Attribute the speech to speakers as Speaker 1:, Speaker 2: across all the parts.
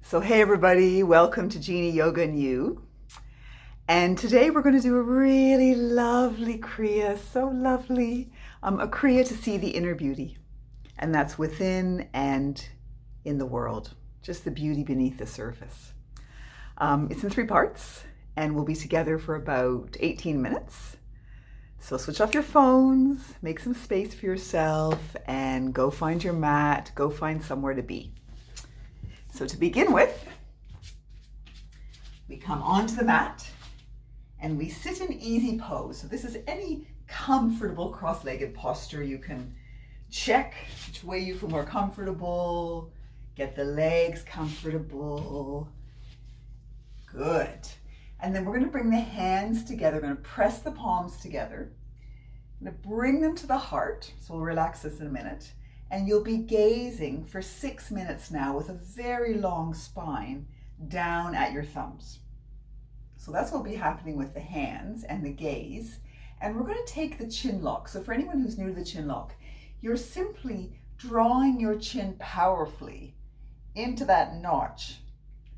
Speaker 1: So hey everybody, welcome to Jeannie Yoga and You. And today we're going to do a really lovely Kriya, so lovely, a Kriya to see the inner beauty. And that's within and in the world, just the beauty beneath the surface. It's in 3 parts and we'll be together for about 18 minutes. So switch off your phones, make some space for yourself and go find your mat, go find somewhere to be. So to begin with, we come onto the mat and we sit in easy pose. So this is any comfortable cross-legged posture. You can check which way you feel more comfortable, get the legs comfortable. Good. And then we're going to bring the hands together. We're going to press the palms together. I'm going to bring them to the heart. So we'll relax this in a minute. And you'll be gazing for 6 minutes now with a very long spine down at your thumbs. So that's what will be happening with the hands and the gaze. And we're going to take the chin lock. So for anyone who's new to the chin lock, you're simply drawing your chin powerfully into that notch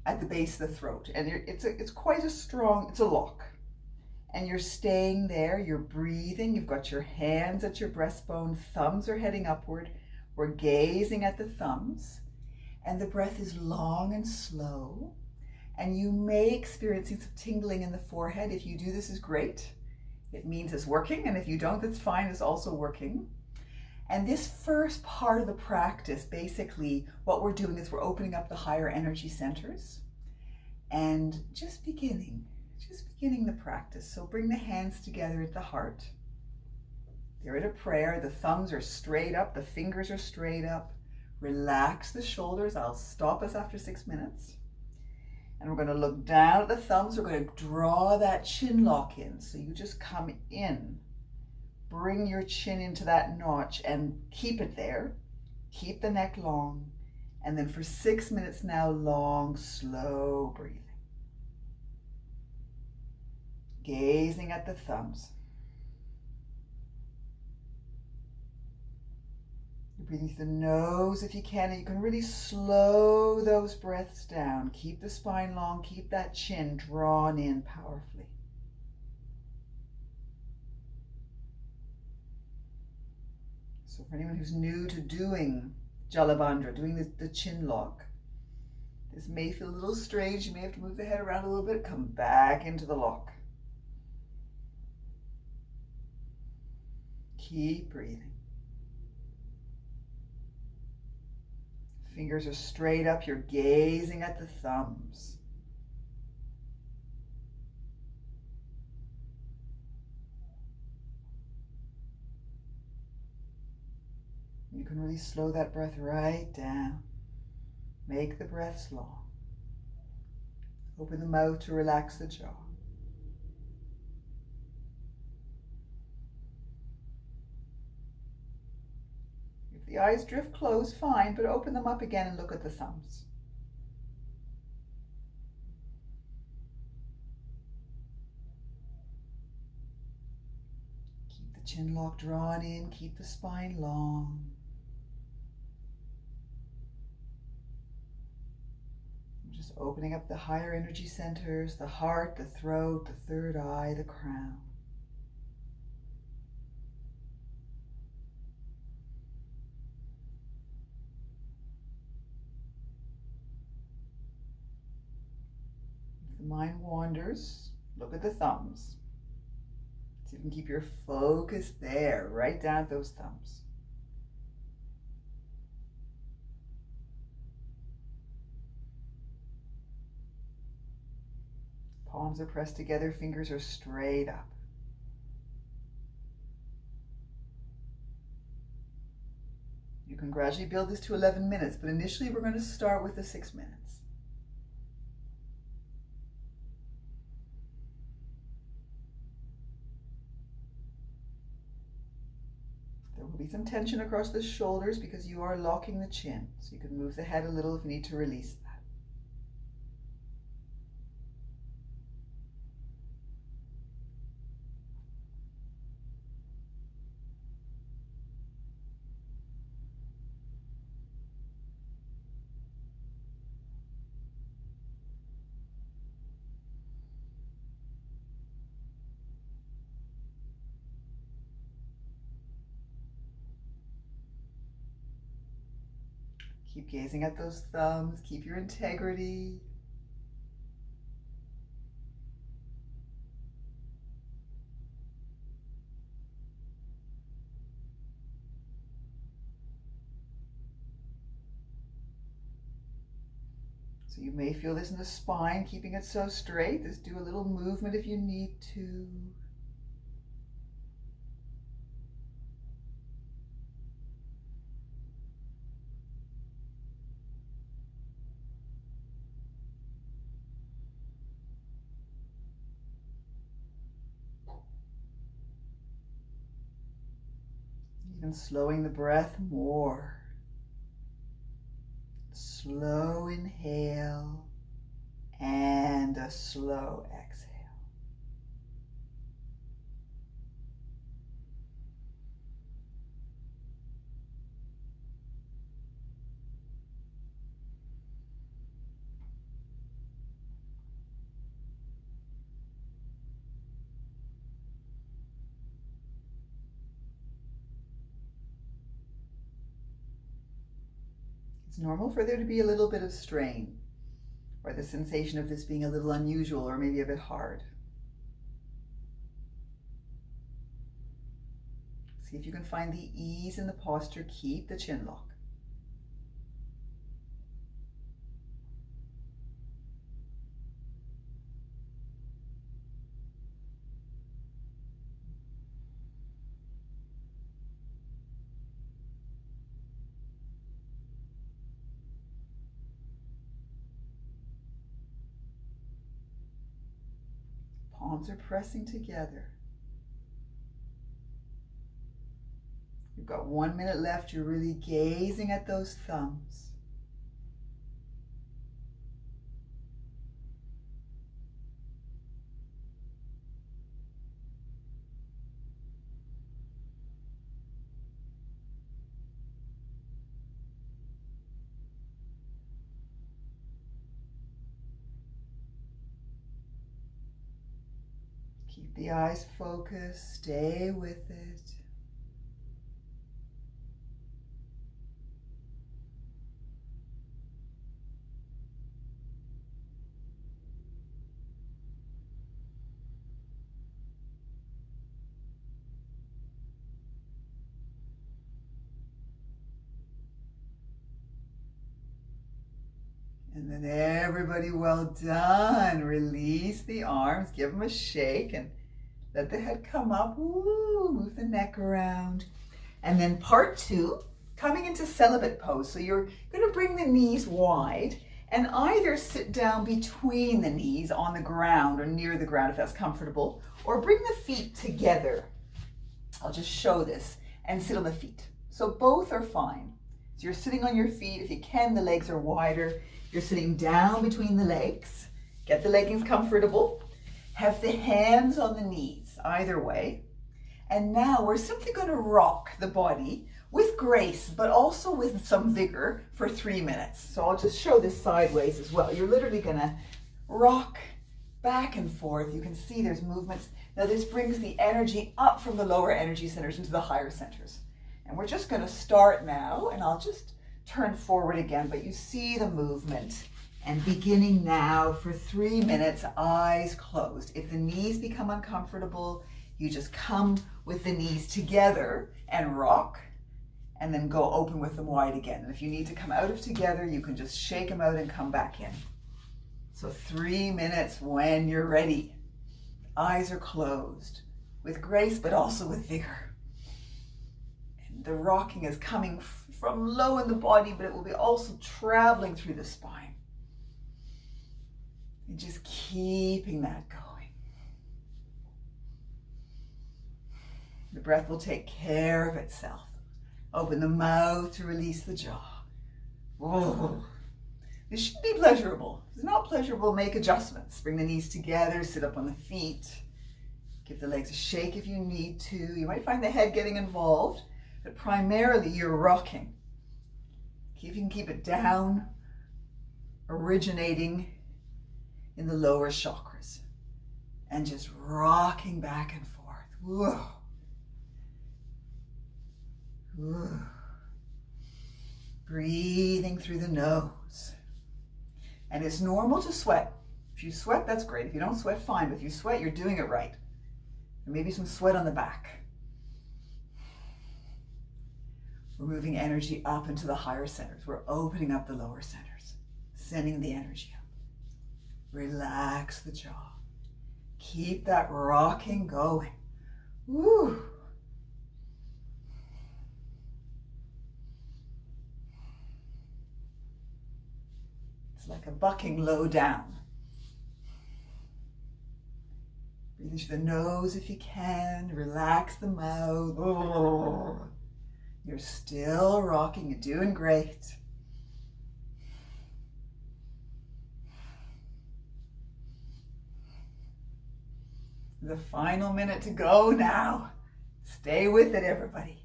Speaker 1: at the base of the throat. And it's quite a strong, it's a lock. And you're staying there, you're breathing, you've got your hands at your breastbone, thumbs are heading upward. We're gazing at the thumbs. And the breath is long and slow. And you may experience some tingling in the forehead. If you do, this is great. It means it's working. And if you don't, that's fine. It's also working. And this first part of the practice, basically what we're doing is we're opening up the higher energy centers and just beginning the practice. So bring the hands together at the heart. They're at a prayer. The thumbs are straight up. The fingers are straight up. Relax the shoulders. I'll stop us after 6 minutes. And we're going to look down at the thumbs. We're going to draw that chin lock in. So you just come in. Bring your chin into that notch and keep it there. Keep the neck long. And then for 6 minutes now, long, slow breathing. Gazing at the thumbs. Breathing through the nose if you can, and you can really slow those breaths down. Keep the spine long, keep that chin drawn in powerfully. So for anyone who's new to doing Jalabandra, doing the chin lock, this may feel a little strange. You may have to move the head around a little bit. Come back into the lock. Keep breathing. Fingers are straight up, you're gazing at the thumbs. You can really slow that breath right down. Make the breaths long. Open the mouth to relax the jaw. The eyes drift closed, fine, but open them up again and look at the thumbs. Keep the chin lock drawn in, keep the spine long. I'm just opening up the higher energy centers, the heart, the throat, the third eye, the crown. The mind wanders, look at the thumbs. So you can keep your focus there, right down at those thumbs. Palms are pressed together, fingers are straight up. You can gradually build this to 11 minutes, but initially we're going to start with the 6 minutes. There will be some tension across the shoulders because you are locking the chin. So you can move the head a little if you need to release that. Keep gazing at those thumbs. Keep your integrity. So you may feel this in the spine, keeping it so straight. Just do a little movement if you need to. Even slowing the breath more. Slow inhale and a slow exhale. It's normal for there to be a little bit of strain, or the sensation of this being a little unusual or maybe a bit hard. See if you can find the ease in the posture. Keep the chin lock. Palms are pressing together. You've got 1 minute left. You're really gazing at those thumbs. Keep the eyes focused. Stay with it. And then everybody, well done. Release the arms, give them a shake and let the head come up. Woo, move the neck around. And then part 2, coming into celibate pose. So you're going to bring the knees wide and either sit down between the knees on the ground or near the ground if that's comfortable, or bring the feet together. I'll just show this and sit on the feet. So both are fine. So you're sitting on your feet. If you can, the legs are wider. You're sitting down between the legs. Get the leggings comfortable. Have the hands on the knees, either way. And now we're simply going to rock the body with grace, but also with some vigor for 3 minutes. So I'll just show this sideways as well. You're literally going to rock back and forth. You can see there's movements. Now this brings the energy up from the lower energy centers into the higher centers. And we're just going to start now, and I'll just turn forward again, but you see the movement. And beginning now for 3 minutes, eyes closed. If the knees become uncomfortable, you just come with the knees together and rock, and then go open with them wide again. And if you need to come out of together, you can just shake them out and come back in. So 3 minutes when you're ready. Eyes are closed with grace, but also with vigor. And the rocking is coming from low in the body, but it will be also traveling through the spine. And just keeping that going. The breath will take care of itself. Open the mouth to release the jaw. Whoa. This should be pleasurable. If it's not pleasurable, make adjustments. Bring the knees together, sit up on the feet. Give the legs a shake if you need to. You might find the head getting involved, but primarily you're rocking. If you can keep it down, originating in the lower chakras, and just rocking back and forth. Whoa. Whoa. Breathing through the nose. And it's normal to sweat. If you sweat, that's great. If you don't sweat, fine. But if you sweat, you're doing it right. And maybe some sweat on the back. We're moving energy up into the higher centers. We're opening up the lower centers, sending the energy up. Relax the jaw. Keep that rocking going. Woo. It's like a bucking low down. Breathe through the nose if you can. Relax the mouth. Oh. You're still rocking. You're doing great. The final minute to go now. Stay with it, everybody.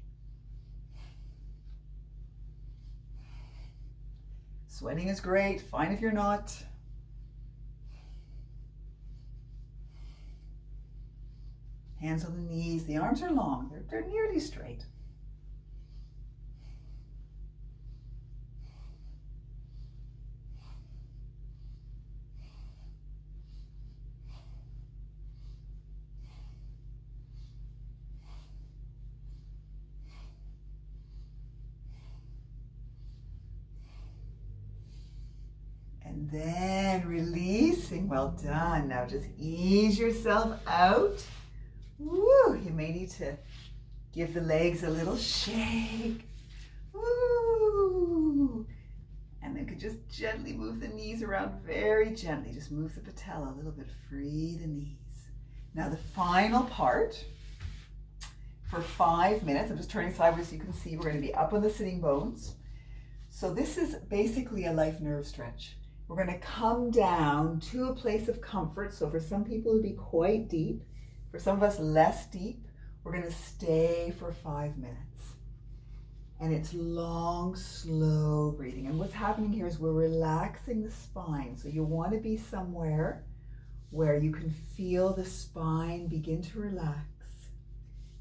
Speaker 1: Sweating is great. Fine if you're not. Hands on the knees. The arms are long. They're nearly straight. And then releasing. Well done. Now just ease yourself out. Woo! You may need to give the legs a little shake. Woo! And then could just gently move the knees around very gently. Just move the patella a little bit. Free the knees. Now the final part for 5 minutes. I'm just turning sideways so you can see we're going to be up on the sitting bones. So this is basically a life nerve stretch. We're going to come down to a place of comfort. So for some people it'll be quite deep. For some of us less deep. We're going to stay for 5 minutes. And it's long, slow breathing. And what's happening here is we're relaxing the spine. So you want to be somewhere where you can feel the spine begin to relax.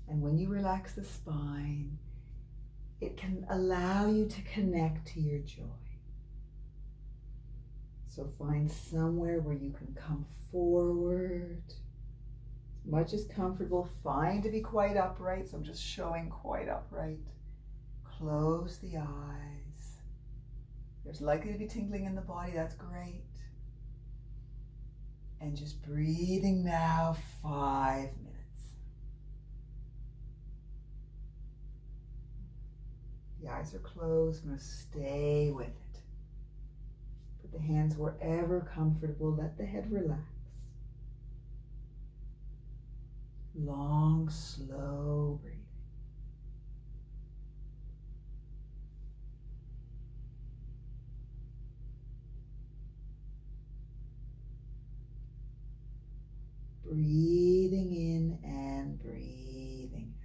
Speaker 1: And when you relax the spine, it can allow you to connect to your joy. So find somewhere where you can come forward. As much as comfortable, find to be quite upright. So I'm just showing quite upright. Close the eyes. There's likely to be tingling in the body. That's great. And just breathing now 5 minutes. The eyes are closed. I'm going to stay with it. Put the hands wherever comfortable. Let the head relax. Long, slow breathing. Breathing in and breathing out.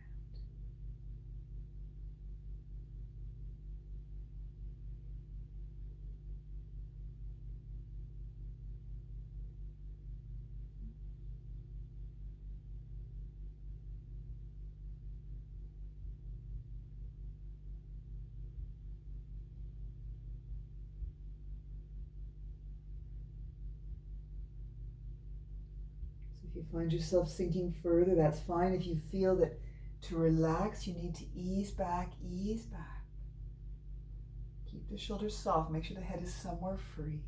Speaker 1: If you find yourself sinking further, that's fine. If you feel that to relax, you need to ease back, ease back. Keep the shoulders soft. Make sure the head is somewhere free.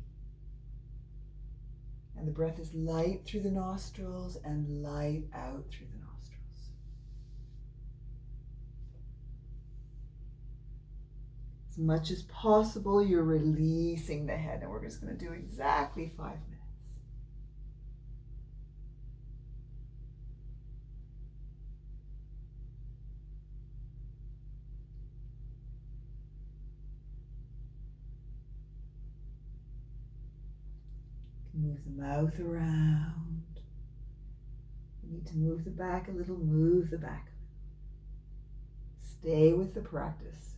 Speaker 1: And the breath is light through the nostrils and light out through the nostrils. As much as possible, you're releasing the head. And we're just going to do exactly 5 minutes. Move the mouth around. You need to move the back a little, move the back. Stay with the practice.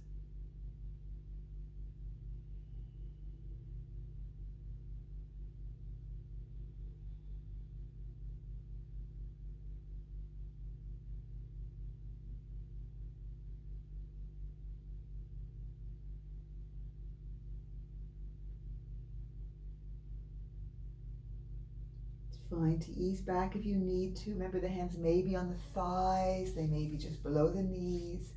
Speaker 1: fine to ease back if you need to. Remember, the hands may be on the thighs, they may be just below the knees.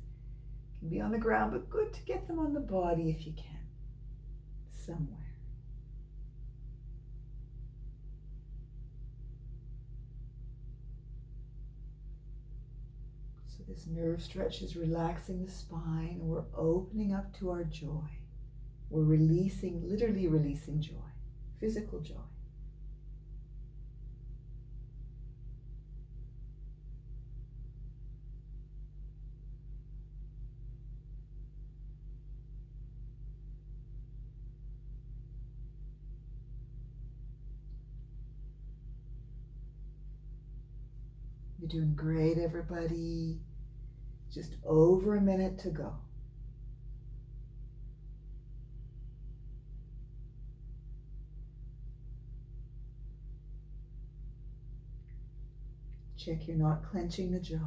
Speaker 1: Can be on the ground, but good to get them on the body if you can, somewhere. So this nerve stretch is relaxing the spine, and we're opening up to our joy. We're releasing, literally releasing joy, physical joy. You're doing great, everybody. Just over a minute to go. Check you're not clenching the jaw.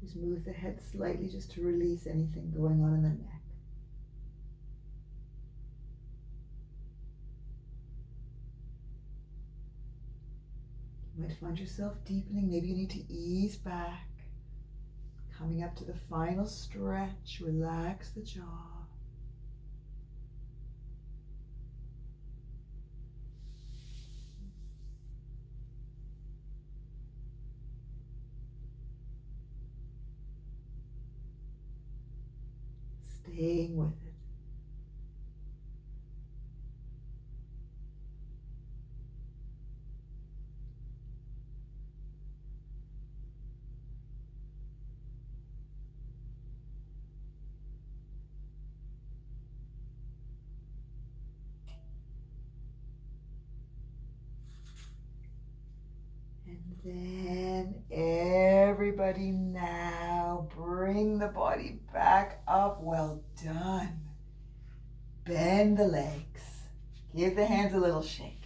Speaker 1: Just move the head slightly just to release anything going on in the neck. You might find yourself deepening. Maybe you need to ease back. Coming up to the final stretch, relax the jaw. Staying with it. And then everybody now bring the body back up. Well done. Bend the legs. Give the hands a little shake.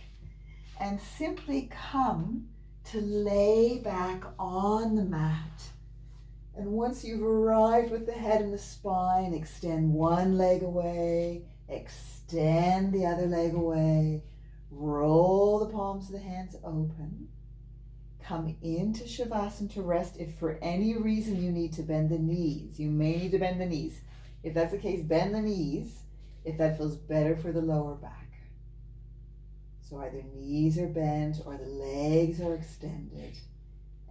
Speaker 1: And simply come to lay back on the mat. And once you've arrived with the head and the spine, extend one leg away, extend the other leg away, roll the palms of the hands open. Come into Shavasana to rest. If for any reason you need to bend the knees, you may need to bend the knees. If that's the case, bend the knees if that feels better for the lower back. So either knees are bent or the legs are extended,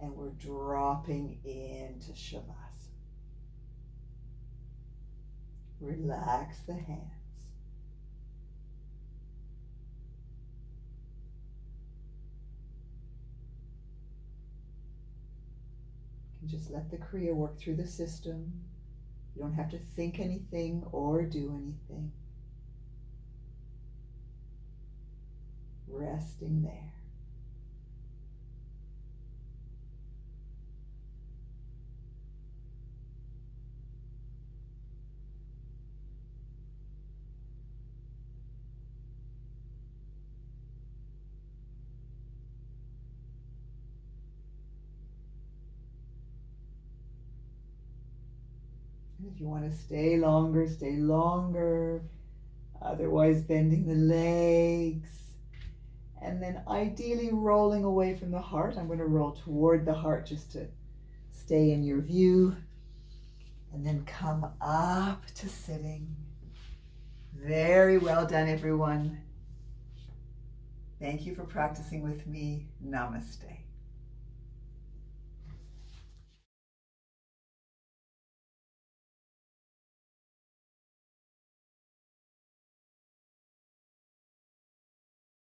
Speaker 1: and we're dropping into Shavasana. Relax the hands. Just let the Kriya work through the system. You don't have to think anything or do anything. Resting there. If you want to stay longer, stay longer. Otherwise, bending the legs. And then ideally rolling away from the heart. I'm going to roll toward the heart just to stay in your view. And then come up to sitting. Very well done, everyone. Thank you for practicing with me. Namaste.